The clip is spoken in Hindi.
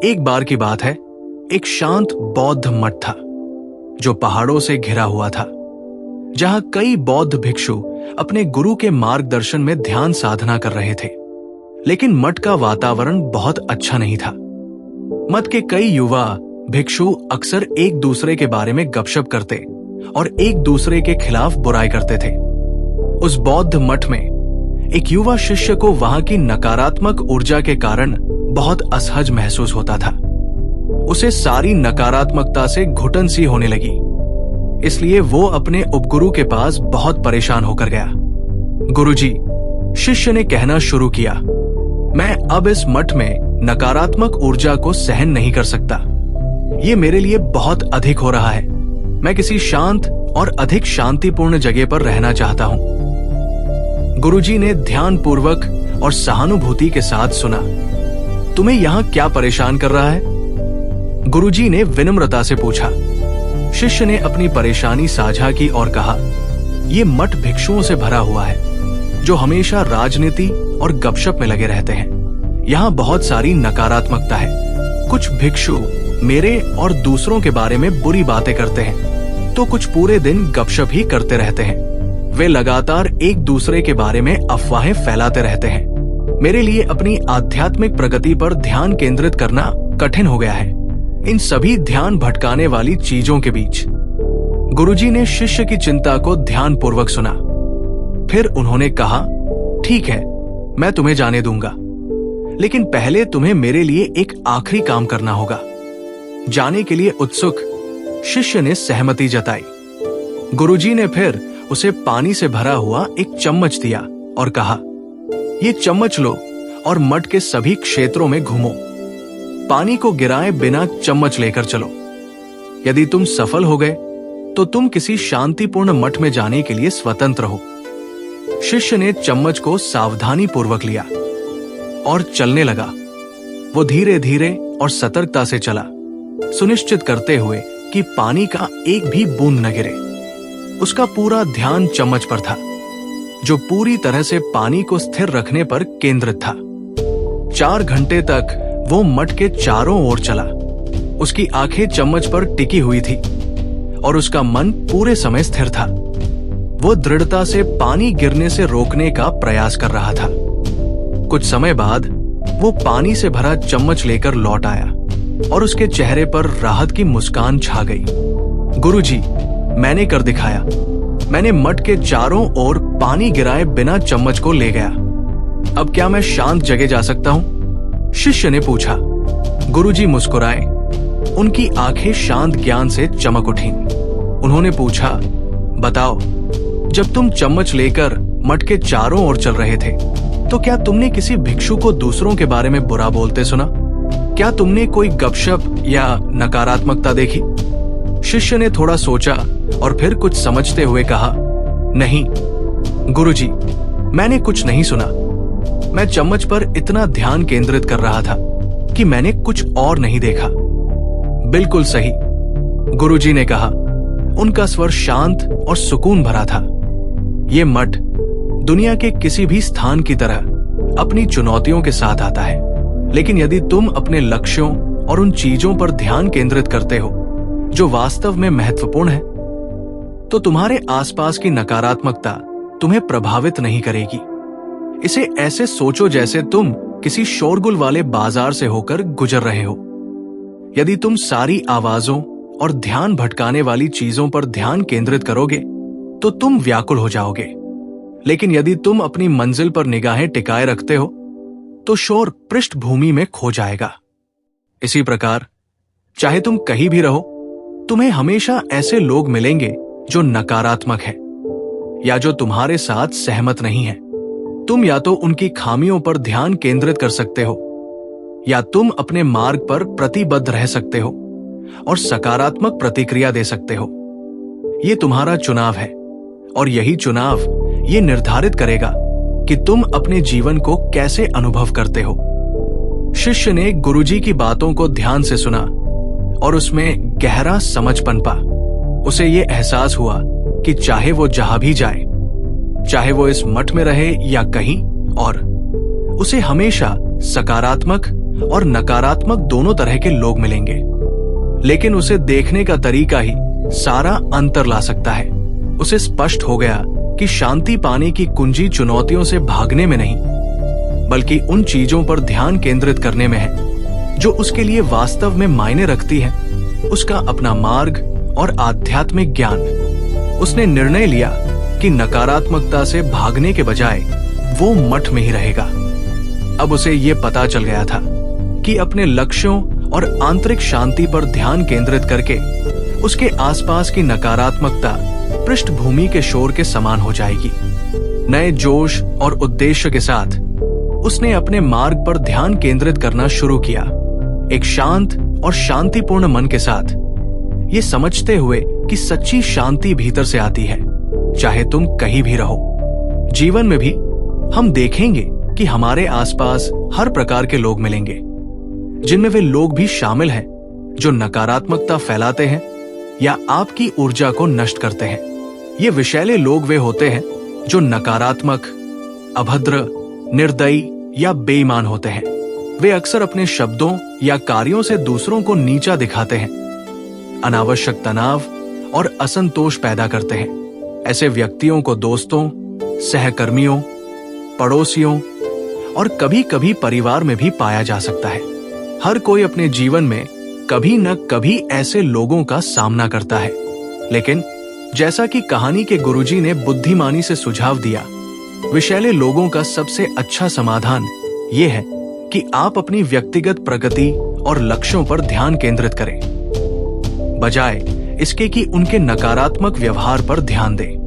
एक बार की बात है, एक शांत बौद्ध मठ था जो पहाड़ों से घिरा हुआ था, जहां कई बौद्ध भिक्षु अपने गुरु के मार्गदर्शन में ध्यान साधना कर रहे थे। लेकिन मठ का वातावरण बहुत अच्छा नहीं था। मठ के कई युवा भिक्षु अक्सर एक दूसरे के बारे में गपशप करते और एक दूसरे के खिलाफ बुराई करते थे। उस बौद्ध मठ में एक युवा शिष्य को वहां की नकारात्मक ऊर्जा के कारण बहुत असहज महसूस होता था। उसे सारी नकारात्मकता से घुटन सी होने लगी, इसलिए वो अपने उपगुरु के पास बहुत परेशान होकर गया। गुरुजी, शिष्य ने कहना शुरू किया, मैं अब इस मठ में नकारात्मक ऊर्जा को सहन नहीं कर सकता। ये मेरे लिए बहुत अधिक हो रहा है। मैं किसी शांत और अधिक शांतिपूर्ण जगह पर रहना चाहता हूं। गुरुजी ने ध्यानपूर्वक और सहानुभूति के साथ सुना। तुम्हें यहां क्या परेशान कर रहा है? गुरुजी ने विनम्रता से पूछा। शिष्य ने अपनी परेशानी साझा की और कहा, यह मठ भिक्षुओं से भरा हुआ है जो हमेशा राजनीति और गपशप में लगे रहते हैं। यहाँ बहुत सारी नकारात्मकता है। कुछ भिक्षु मेरे और दूसरों के बारे में बुरी बातें करते हैं, तो कुछ पूरे दिन गपशप ही करते रहते हैं। वे लगातार एक दूसरे के बारे में अफवाहें फैलाते रहते हैं। मेरे लिए अपनी आध्यात्मिक प्रगति पर ध्यान केंद्रित करना कठिन हो गया है, इन सभी ध्यान भटकाने वाली चीजों के बीच। गुरुजी ने शिष्य की चिंता को ध्यानपूर्वक सुना। फिर उन्होंने कहा, ठीक है, मैं तुम्हें जाने दूंगा, लेकिन पहले तुम्हें मेरे लिए एक आखिरी काम करना होगा। जाने के लिए उत्सुक शिष्य ने सहमति जताई। गुरुजी ने फिर उसे पानी से भरा हुआ एक चम्मच दिया और कहा, ये चम्मच लो और मठ के सभी क्षेत्रों में घूमो। पानी को गिराए बिना चम्मच लेकर चलो। यदि तुम सफल हो गए तो तुम किसी शांतिपूर्ण मठ में जाने के लिए स्वतंत्र हो। शिष्य ने चम्मच को सावधानी पूर्वक लिया और चलने लगा। वो धीरे धीरे और सतर्कता से चला, सुनिश्चित करते हुए कि पानी का एक भी बूंद न गिरे। उसका पूरा ध्यान चम्मच पर था, जो पूरी तरह से पानी को स्थिर रखने पर केंद्रित था। 4 घंटे तक वो मठ के चारों ओर चला। उसकी आंखें चम्मच पर टिकी हुई थी और उसका मन पूरे समय स्थिर था। वो दृढ़ता से पानी गिरने से रोकने का प्रयास कर रहा था। कुछ समय बाद वो पानी से भरा चम्मच लेकर लौट आया और उसके चेहरे पर राहत की मुस्कान छा गई। गुरुजी, मैंने कर दिखाया। मैंने मठ के चारों ओर पानी गिराए बिना चम्मच को ले गया। अब क्या मैं शांत जगह जा सकता हूं? शिष्य ने पूछा। गुरुजी मुस्कुराए। उनकी आंखें शांत ज्ञान से चमक उठीं। उन्होंने पूछा, बताओ, जब तुम चम्मच लेकर मठ के चारों ओर चल रहे थे तो क्या तुमने किसी भिक्षु को दूसरों के बारे में बुरा बोलते सुना? क्या तुमने कोई गपशप या नकारात्मकता देखी? शिष्य ने थोड़ा सोचा और फिर कुछ समझते हुए कहा, नहीं गुरुजी, मैंने कुछ नहीं सुना। मैं चम्मच पर इतना ध्यान केंद्रित कर रहा था कि मैंने कुछ और नहीं देखा। बिल्कुल सही, गुरुजी ने कहा। उनका स्वर शांत और सुकून भरा था। ये मठ दुनिया के किसी भी स्थान की तरह अपनी चुनौतियों के साथ आता है, लेकिन यदि तुम अपने लक्ष्यों और उन चीजों पर ध्यान केंद्रित करते हो जो वास्तव में महत्वपूर्ण है, तो तुम्हारे आसपास की नकारात्मकता तुम्हें प्रभावित नहीं करेगी। इसे ऐसे सोचो जैसे तुम किसी शोरगुल वाले बाजार से होकर गुजर रहे हो। यदि तुम सारी आवाजों और ध्यान भटकाने वाली चीजों पर ध्यान केंद्रित करोगे तो तुम व्याकुल हो जाओगे, लेकिन यदि तुम अपनी मंजिल पर निगाहें टिकाए रखते हो तो शोर पृष्ठभूमि में खो जाएगा। इसी प्रकार चाहे तुम कहीं भी रहो, तुम्हें हमेशा ऐसे लोग मिलेंगे जो नकारात्मक हैं या जो तुम्हारे साथ सहमत नहीं हैं। तुम या तो उनकी खामियों पर ध्यान केंद्रित कर सकते हो या तुम अपने मार्ग पर प्रतिबद्ध रह सकते हो और सकारात्मक प्रतिक्रिया दे सकते हो। ये तुम्हारा चुनाव है और यही चुनाव ये निर्धारित करेगा कि तुम अपने जीवन को कैसे अनुभव करते हो। शिष्य ने गुरुजी की बातों को ध्यान से सुना और उसमें गहरा समझ पनपा। उसे ये एहसास हुआ कि चाहे वो जहां भी जाए, चाहे वो इस मठ में रहे या कहीं और, उसे हमेशा सकारात्मक और नकारात्मक दोनों तरह के लोग मिलेंगे, लेकिन उसे देखने का तरीका ही सारा अंतर ला सकता है। उसे स्पष्ट हो गया कि शांति पाने की कुंजी चुनौतियों से भागने में नहीं, बल्कि उन चीजों पर ध्यान केंद्रित करने में है जो उसके लिए वास्तव में मायने रखती है, उसका अपना मार्ग और आध्यात्मिक ज्ञान। उसने निर्णय लिया कि नकारात्मकता से भागने के बजाय वो मठ में ही रहेगा। अब उसे ये पता चल गया था कि अपने लक्ष्यों और आंतरिक शांति पर ध्यान केंद्रित करके उसके आसपास की नकारात्मकता पृष्ठभूमि के शोर के समान हो जाएगी। नए जोश और उद्देश्य के साथ उसने अपने मार्ग पर ध्यान केंद्रित करना शुरू किया, एक शांत और शांतिपूर्ण मन के साथ, ये समझते हुए कि सच्ची शांति भीतर से आती है, चाहे तुम कहीं भी रहो। जीवन में भी हम देखेंगे कि हमारे आसपास हर प्रकार के लोग मिलेंगे, जिनमें वे लोग भी शामिल हैं जो नकारात्मकता फैलाते हैं या आपकी ऊर्जा को नष्ट करते हैं। ये विषैले लोग वे होते हैं जो नकारात्मक, अभद्र, निर्दयी या बेईमान होते हैं। वे अक्सर अपने शब्दों या कार्यों से दूसरों को नीचा दिखाते हैं, अनावश्यक तनाव और असंतोष पैदा करते हैं। ऐसे व्यक्तियों को दोस्तों, सहकर्मियों, पड़ोसियों और कभी कभी परिवार में भी पाया जा सकता है। हर कोई अपने जीवन में कभी न कभी ऐसे लोगों का सामना करता है, लेकिन जैसा कि कहानी के गुरुजी ने बुद्धिमानी से सुझाव दिया, विषैले लोगों का सबसे अच्छा समाधान यह है कि आप अपनी व्यक्तिगत प्रगति और लक्ष्यों पर ध्यान केंद्रित करें, बजाय इसके कि उनके नकारात्मक व्यवहार पर ध्यान दें।